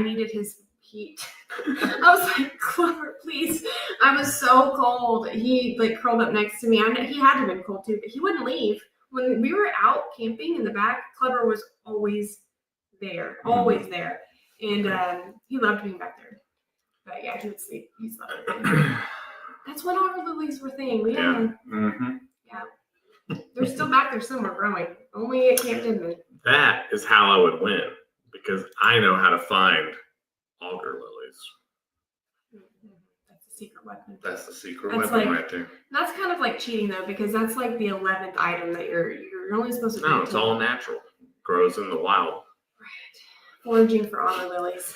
B: needed his heat. I was like, Clever, please. I was so cold. He curled up next to me. He had to have been cold too, but he wouldn't leave. When we were out camping in the back, Clever was always there, and he loved being back there. But yeah, he would sleep. He slept. That's when our lilies were thing. Yeah. They're still back there somewhere growing. Only at Camp Denman.
A: That is how I would win, because I know how to find auger lilies.
B: That's the secret weapon.
A: That's the secret
B: That's
A: weapon
B: like-
A: right there.
B: That's kind of like cheating though, because that's like the 11th item that you're only supposed to.
A: No, it's all natural. Grows in the wild.
B: Right. Foraging for auger lilies.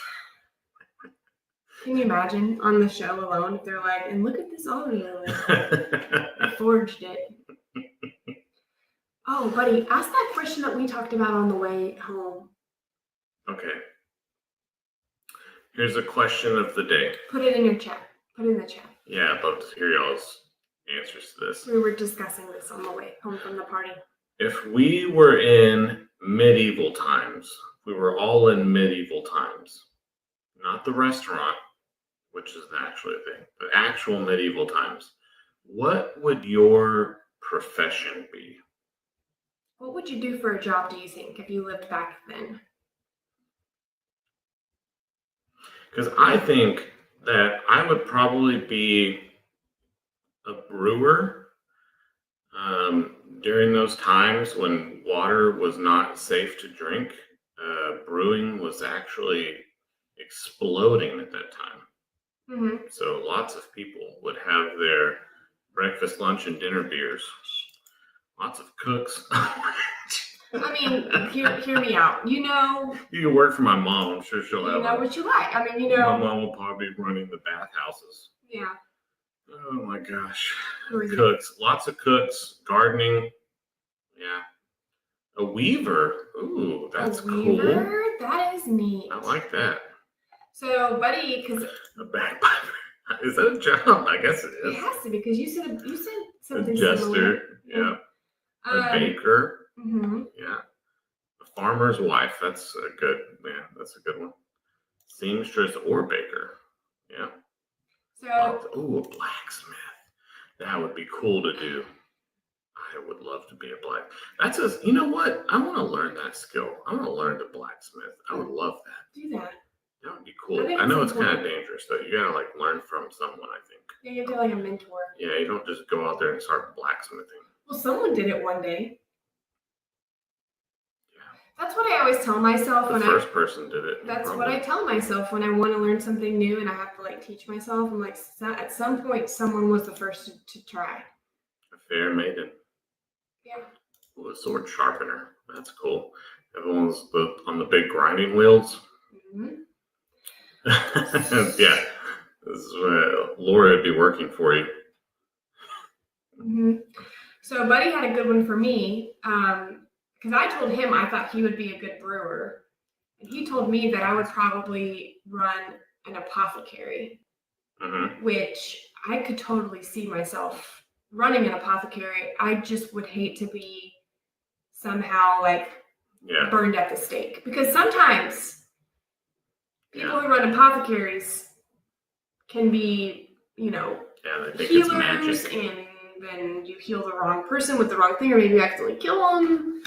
B: Can you imagine on the show alone if they're like, and look at this auger lily. I forged it. Oh, buddy, ask that question that we talked about on the way home.
A: Okay. Here's a question of the day.
B: Put it in your chat. Put it in the chat.
A: Yeah, I'd love to hear y'all's answers to this.
B: We were discussing this on the way home from the party.
A: If we were in medieval times, we were all in medieval times, not the restaurant, which is actually a thing, but actual medieval times, what would your profession be?
B: What would you do for a job, do you think, if you lived back then?
A: Because I think that I would probably be a brewer during those times when water was not safe to drink. Brewing was actually exploding at that time.
B: Mm-hmm.
A: So lots of people would have their breakfast, lunch, and dinner beers. Lots of cooks.
B: I mean, hear me out. You know.
A: You can work for my mom. I'm sure she'll have.
B: You know what you like. I mean, you know.
A: My mom will probably be running the bathhouses.
B: Yeah.
A: Oh my gosh.
B: Crazy.
A: Cooks. Lots of cooks. Gardening. Yeah. A weaver. Ooh, that's
B: weaver?
A: cool.
B: That is neat.
A: I like that.
B: So, buddy, because
A: A bagpiper. Is that a job? I guess it is.
B: it has to be because you said
A: A
B: something similar.
A: jester. Yeah. A baker.
B: Mm-hmm.
A: Yeah. A farmer's wife. That's a good, yeah, that's a good one. Seamstress or baker. Yeah.
B: So,
A: Ooh, a blacksmith. That would be cool to do. I would love to be a black. That's a, you know what? I want to learn that skill. I want to learn to blacksmith. I would love that.
B: do that.
A: That would be cool.
B: I think
A: I know
B: it's
A: it's kind of
B: important.
A: dangerous though. You gotta like learn from someone, I think.
B: Yeah, you have to like a mentor.
A: Yeah, you don't just go out there and start blacksmithing.
B: Well, someone did it one day.
A: Yeah.
B: That's what I always tell myself
A: The
B: when
A: first person did it.
B: That's
A: probably.
B: what I tell myself when I want to learn something new and I have to like teach myself. I'm like, at some point, someone was the first to try.
A: A fair maiden.
B: Yeah.
A: Ooh, a sword sharpener. That's cool. Everyone's on the big grinding wheels.
B: Mm-hmm.
A: Yeah. This is where Laura would be working for you.
B: Mm-hmm. So, Buddy had a good one for me because I told him I thought he would be a good brewer. And he told me that I would probably run an apothecary,
A: Mm-hmm.
B: which I could totally see myself running an apothecary. I just would hate to be somehow like
A: Yeah.
B: burned at the stake because sometimes people who run apothecaries can be,
A: Yeah, they think it's
B: healers,
A: magic.
B: and then you heal the wrong person with the wrong thing, or maybe you accidentally kill them,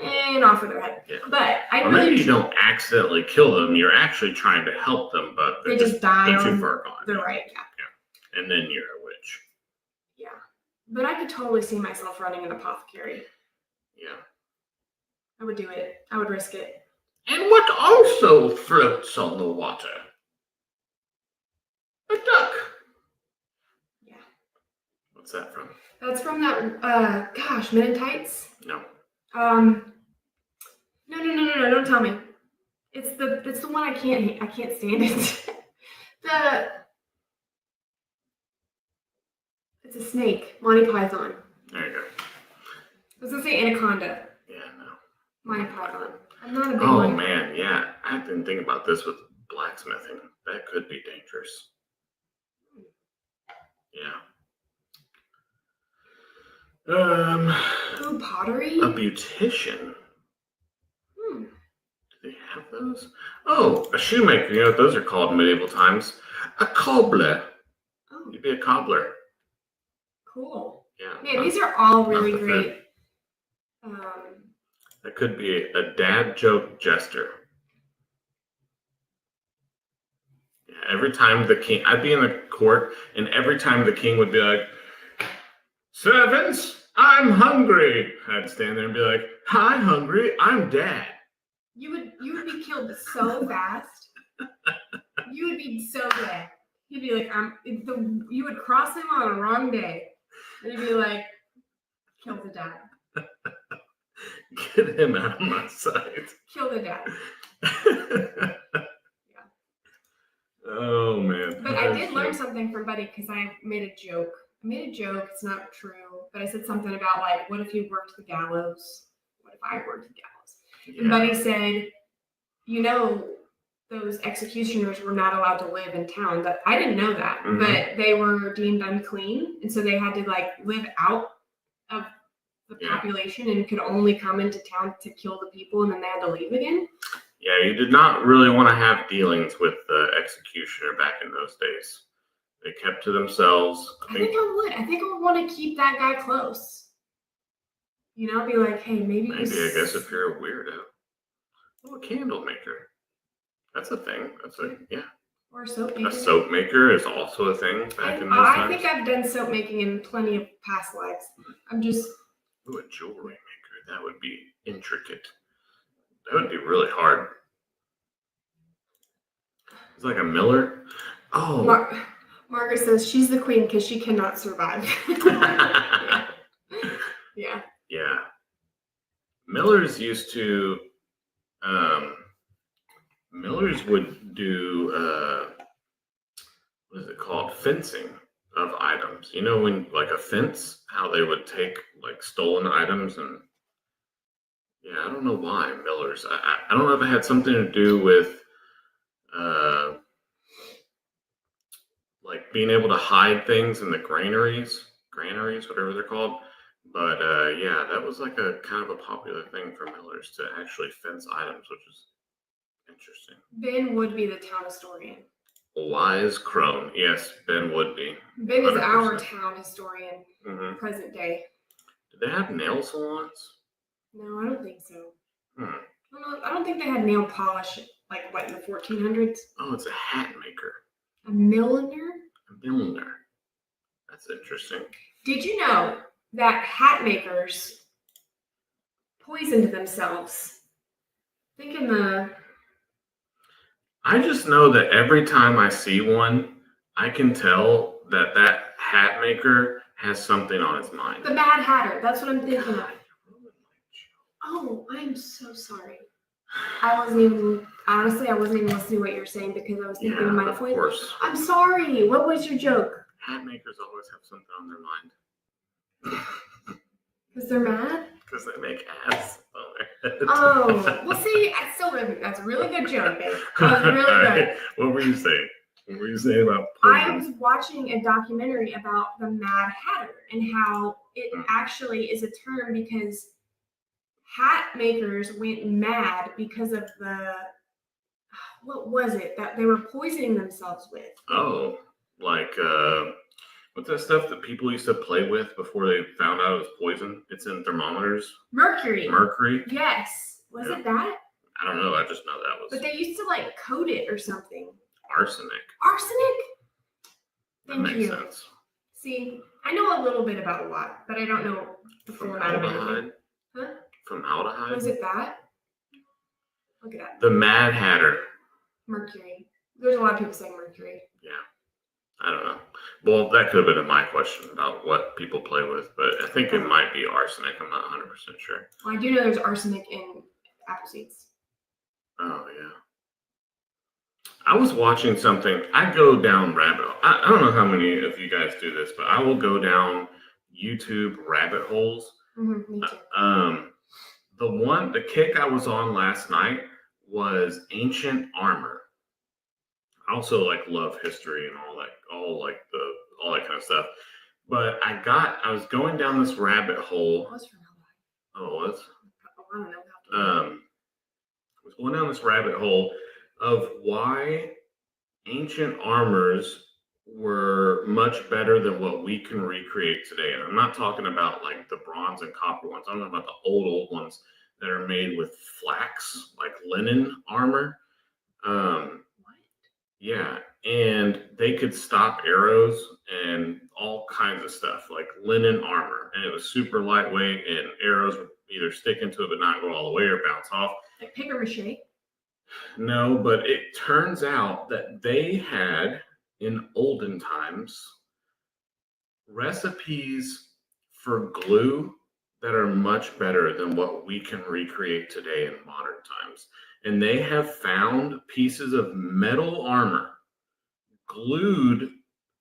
B: and off with their head.
A: Yeah.
B: But I
A: Or
B: really
A: maybe you don't accidentally kill them. You're actually trying to help them, but
B: they just die
A: they're too
B: on
A: far gone.
B: the right. Yeah.
A: And then you're a witch.
B: Yeah. But I could totally see myself running an apothecary.
A: Yeah.
B: I would do it. I would risk it.
A: And what also floats on the water? A duck.
B: Yeah.
A: What's that from?
B: That's from that. Men in Tights.
A: No.
B: No! Don't tell me. It's the one I can't stand it. It's a snake. Monty Python.
A: There you go.
B: I was gonna say anaconda.
A: Yeah, no.
B: Monty Python. I'm not a big
A: Oh
B: one.
A: man, yeah. I didn't think about this with blacksmithing. That could be dangerous. Yeah.
B: Ooh, pottery.
A: A beautician.
B: Hmm.
A: Do they have those? Oh, a shoemaker. You know what those are called in medieval times? A cobbler.
B: Oh,
A: You'd be a cobbler.
B: cool.
A: Yeah.
B: Man, these are all really
A: not the
B: great.
A: That could be a dad joke jester. Yeah, every time the king, I'd be in the court, and every time the king would be like, "Servants, I'm hungry," I'd stand there and be like, "Hi, hungry, I'm dad."
B: You would be killed so fast. You would be so dead. He'd be like, you would cross him on a wrong day. And he'd be like, kill the dad.
A: Get him out of my sight.
B: Kill the dad. Yeah.
A: Oh, man.
B: But I did learn something from Buddy because I made a joke. It's not true. But I said something about, like, what if you worked the gallows? What if I worked the gallows?
A: Yeah.
B: And Buddy said, those executioners were not allowed to live in town. But I didn't know that.
A: Mm-hmm.
B: But they were deemed unclean. And so they had to, like, live out of the population and could only come into town to kill the people, and then they had to leave again.
A: Yeah, you did not really want to have dealings with the executioner back in those days. They kept to themselves.
B: I think I would. I think I would want to keep that guy close. Be like, hey, maybe.
A: I guess if you're a weirdo. Oh, a candle maker. That's a thing.
B: Or a soap maker.
A: A soap maker is also a thing back in those times.
B: I think I've done soap making in plenty of past lives. I'm just.
A: Ooh, a jewelry maker. That would be intricate. That would be really hard. It's like a miller. Oh.
B: Margaret says she's the queen because she cannot survive. Yeah.
A: Yeah. Millers used to. Millers would do. What is it called? Fencing of items. When like a fence, how they would take like stolen items and. Yeah, I don't know why millers. I don't know if it had something to do with like being able to hide things in the granaries, whatever they're called. But yeah, that was like a kind of a popular thing for millers to actually fence items, which is interesting.
B: Ben would be the town historian.
A: Wise crone. Yes, Ben would be.
B: Ben is 100%. Our town historian, present day.
A: Did they have nail salons?
B: No, I don't think so. I don't think they had nail polish like what in the 1400s.
A: Oh, it's a hat maker.
B: A milliner?
A: A milliner. That's interesting.
B: Did you know that hat makers poisoned themselves?
A: I just know that every time I see one, I can tell that hat maker has something on his mind.
B: The Mad Hatter. That's what I'm thinking of. Oh, I'm so sorry. I wasn't even listening to what you were saying because I was thinking of my point. Of course. I'm sorry. What was your joke?
A: Hat makers always have something on their mind.
B: Because they're mad?
A: Because they make ads on their head.
B: Oh, well, see, that's a really good joke, babe. That was really good.
A: What were you saying? What were you saying about poison?
B: I was watching a documentary about the Mad Hatter and how it actually is a term because hat makers went mad because of what was it that they were poisoning themselves with?
A: Oh, like what's that stuff that people used to play with before they found out it was poison? It's in thermometers.
B: Mercury. Yes. Was it that?
A: I don't know. I just know that was.
B: But they used to like coat it or something.
A: Arsenic.
B: That makes
A: sense.
B: See, I know a little bit about a lot, but I don't know the full amount of anything. Huh?
A: Formaldehyde?
B: Was it that? Look at that.
A: The Mad Hatter.
B: Mercury. There's a lot of people saying mercury.
A: Yeah. I don't know. Well, that could have been my question about what people play with, but I think it might be arsenic. I'm not 100% sure.
B: Well, I do know there's arsenic in apple seeds.
A: Oh, yeah. I was watching something. I go down rabbit hole. I don't know how many of you guys do this, but I will go down YouTube rabbit holes.
B: Mm-hmm, me too.
A: The kick I was on last night was ancient armor. I also love history and all that kind of stuff. But I was going down this rabbit hole.
B: It was formaldehyde.
A: Oh, it was?
B: I don't know.
A: I was going down this rabbit hole of why ancient armors were much better than what we can recreate today. And I'm not talking about like the bronze and copper ones. I'm talking about the old ones that are made with flax, like linen armor.
B: What?
A: Yeah, and they could stop arrows and all kinds of stuff, like linen armor. And it was super lightweight, and arrows, either stick into it but not go all the way or bounce off.
B: Like paper mache.
A: No, but it turns out that they had in olden times recipes for glue that are much better than what we can recreate today in modern times. And they have found pieces of metal armor glued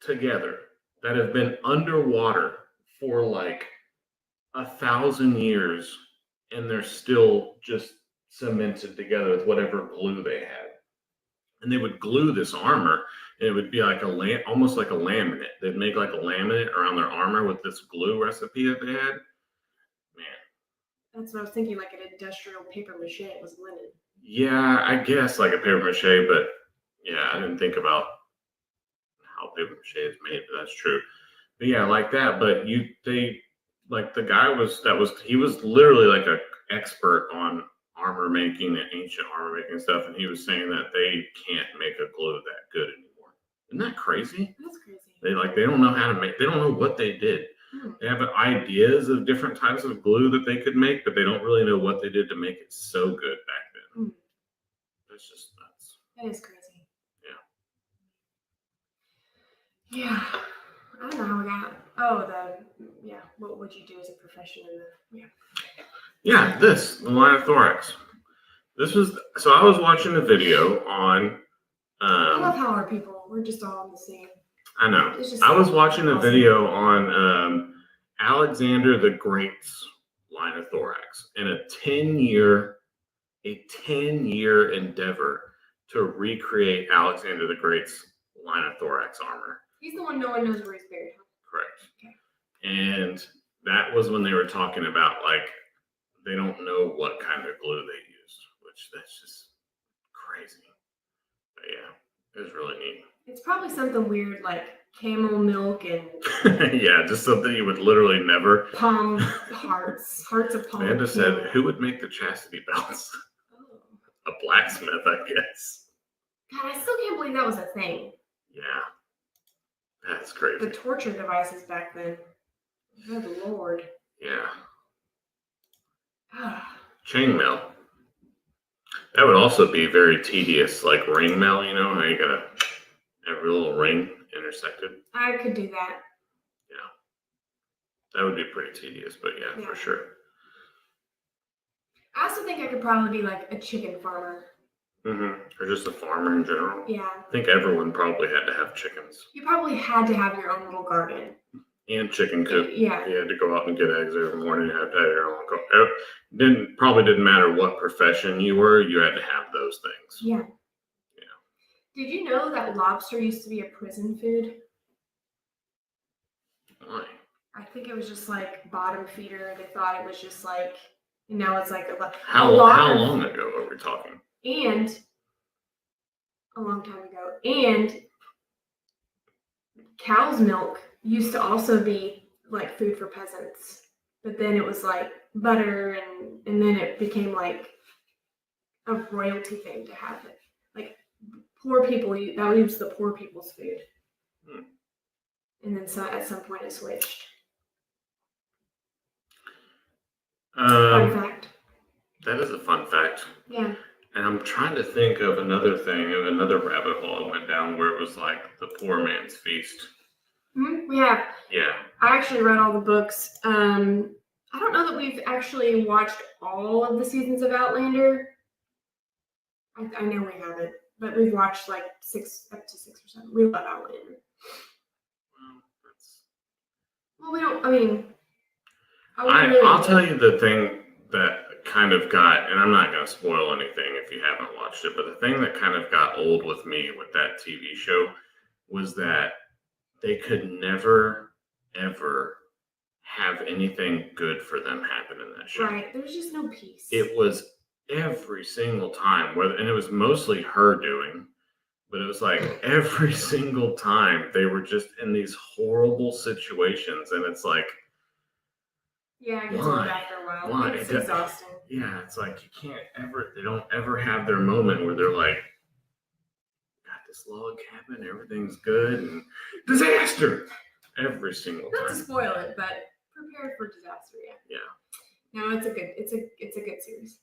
A: together that have been underwater for like 1,000 years, and they're still just cemented together with whatever glue they had. And they would glue this armor, and it would be like almost like a laminate. They'd make like a laminate around their armor with this glue recipe that they had. Man,
B: That's what I was thinking, like an industrial paper mache. It was linen.
A: yeah, I guess like a paper mache, but yeah, I didn't think about how paper mache is made, but that's true. But yeah, like that. But like the guy he was literally like an expert on armor making and ancient armor making stuff, and he was saying that they can't make a glue that good anymore. Isn't that crazy?
B: That's crazy.
A: They don't know how to make. They don't know what they did. They have ideas of different types of glue that they could make, but they don't really know what they did to make it so good back then. That's just nuts.
B: That is crazy.
A: Yeah.
B: Yeah. I don't know how we got. Oh, what would you do as a profession in the
A: Yeah, the line of thorax. So I was watching a video on.
B: I love how our people, we're just all on the same.
A: I know. I was watching a video on Alexander the Great's line of thorax and a 10-year endeavor to recreate Alexander the Great's line of thorax armor.
B: He's the one no one knows where he's buried.
A: Correct.
B: Okay.
A: And that was when they were talking about like they don't know what kind of glue they used, which that's just crazy. But yeah, it was really neat.
B: It's probably something weird like camel milk and
A: yeah, just something you would literally never.
B: Palm hearts of palm.
A: Amanda said, "Who would make the chastity belts?"
B: Oh.
A: A blacksmith, I guess.
B: God, I still can't believe that was a thing.
A: Yeah, that's crazy.
B: The torture devices back then. Good Lord.
A: Yeah. Chainmail. That would also be very tedious, like ring mail. You know how you gotta every little ring intersected.
B: I could do that.
A: Yeah, that would be pretty tedious, but yeah, for sure.
B: I also think I could probably be like a chicken farmer.
A: Or just a farmer in general.
B: Yeah.
A: I think everyone probably had to have chickens.
B: You probably had to have your own little garden.
A: And chicken coop.
B: Yeah.
A: You had to go out and get eggs every morning. You had to have your own coop. Probably didn't matter what profession you were, you had to have those things.
B: Yeah. Did you know that lobster used to be a prison food?
A: Why?
B: I think it was just like bottom feeder. They thought it was just like, and now it's like
A: how long ago are we talking?
B: And a long time ago. And cow's milk used to also be like food for peasants. But then it was like butter and then it became like a royalty thing to have it. Like poor people, that was the poor people's food. And then at some point it switched. Fun fact.
A: That is a fun fact.
B: Yeah.
A: And I'm trying to think of another thing, of another rabbit hole I went down where it was like the poor man's feast.
B: We have.
A: Yeah.
B: I actually read all the books. I don't know that we've actually watched all of the seasons of Outlander. I know we haven't, but we've watched like up to 6 or 7. We love Outlander. Well, we don't. I mean,
A: I'll tell you the thing that kind of got, and I'm not going to spoil anything if you haven't watched it, but the thing that kind of got old with me with that TV show was that they could never, ever have anything good for them happen in that show.
B: Right. There was just no peace.
A: It was every single time, and it was mostly her doing, but it was like every single time they were just in these horrible situations, and it's like,
B: yeah, it gets old after a while.
A: Why?
B: It's exhausting.
A: Yeah, it's like they don't ever have their moment where they're like, got this log cabin, everything's good, and disaster every single time.
B: Not to spoil it, but prepare for disaster, yeah. No, it's a good series.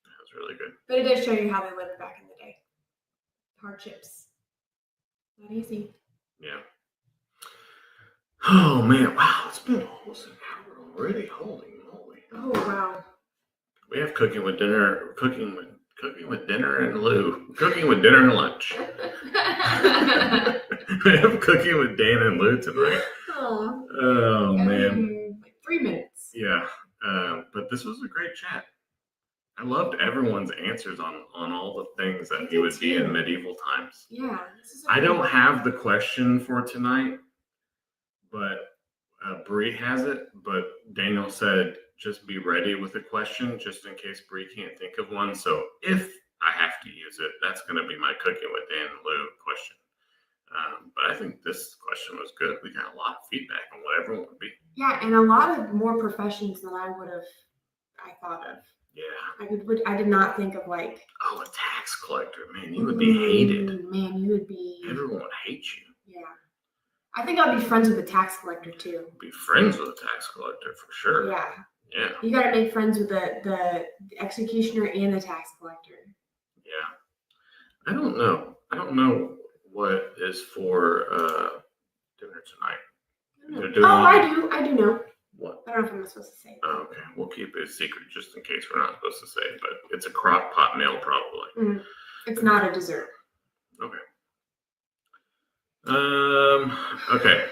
A: That was really good.
B: But it does show you how they lived back in the day. Hardships. Not easy.
A: Yeah. Oh man! Wow, it's been almost an hour already. Holy moly!
B: Oh wow.
A: We have cooking with dinner and Lou. Cooking with dinner and lunch. We have cooking with Dan and Lou tonight. Oh man.
B: Like 3 minutes.
A: Yeah. But this was a great chat. I loved everyone's answers on all the things that he would be in medieval times.
B: Yeah.
A: I don't have the question for tonight, but Bree has it. But Daniel said just be ready with a question just in case Bree can't think of one. So if I have to use it, that's going to be my cooking with Dan and Lou question. But I think this question was good. We got a lot of feedback on what everyone would be.
B: Yeah, and a lot of more professions than I thought of.
A: Yeah.
B: I did not think of like.
A: Oh, a tax collector, man, you would be hated.
B: Man, you would be.
A: Everyone would hate you.
B: Yeah. I think I'd be friends with a tax collector too.
A: Be friends with a tax collector for sure.
B: Yeah.
A: Yeah.
B: You got to make friends with the executioner and the tax collector.
A: Yeah. I don't know what is for dinner tonight.
B: I do know.
A: What?
B: I don't know if I'm supposed to say it.
A: Oh, okay. We'll keep it a secret just in case we're not supposed to say it, but it's a crock pot meal probably.
B: Mm. It's not a dessert.
A: Okay. Okay.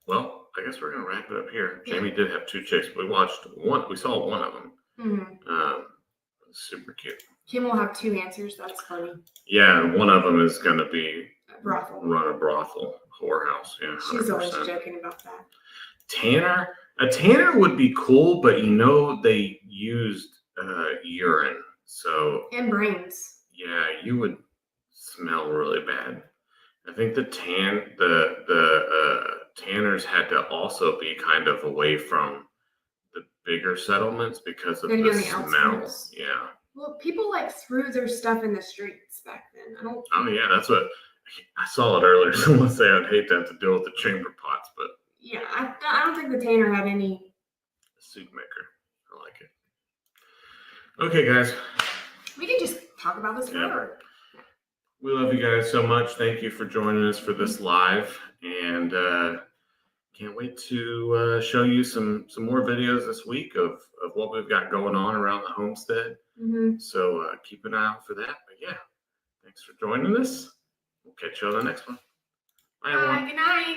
A: Well, I guess we're gonna wrap it up here. Yeah. Jamie did have 2 chicks. We saw one of them. Mm-hmm. Super cute.
B: Kim will have 2 answers. That's funny.
A: Yeah, and one of them is gonna be
B: brothel.
A: Run a brothel, whorehouse. Yeah, 100%.
B: She's always joking about that.
A: A tanner would be cool, but they used urine, so
B: and brains.
A: Yeah, you would smell really bad. I think the tanners had to also be kind of away from the bigger settlements because of the smell. Yeah.
B: Well, people threw their stuff in the streets back then.
A: Oh yeah, that's what I saw it earlier. Someone say I'd hate to have to deal with the chamber pots, but
B: yeah, I don't think the tanner had any.
A: Soup maker. I like it. Okay, guys.
B: We can just talk about this forever.
A: Yeah. We love you guys so much. Thank you for joining us for this live, and can't wait to show you some more videos this week of what we've got going on around the homestead. Mm-hmm. So keep an eye out for that. But yeah, thanks for joining us. We'll catch you on the next one. Bye, everyone.
B: Good night.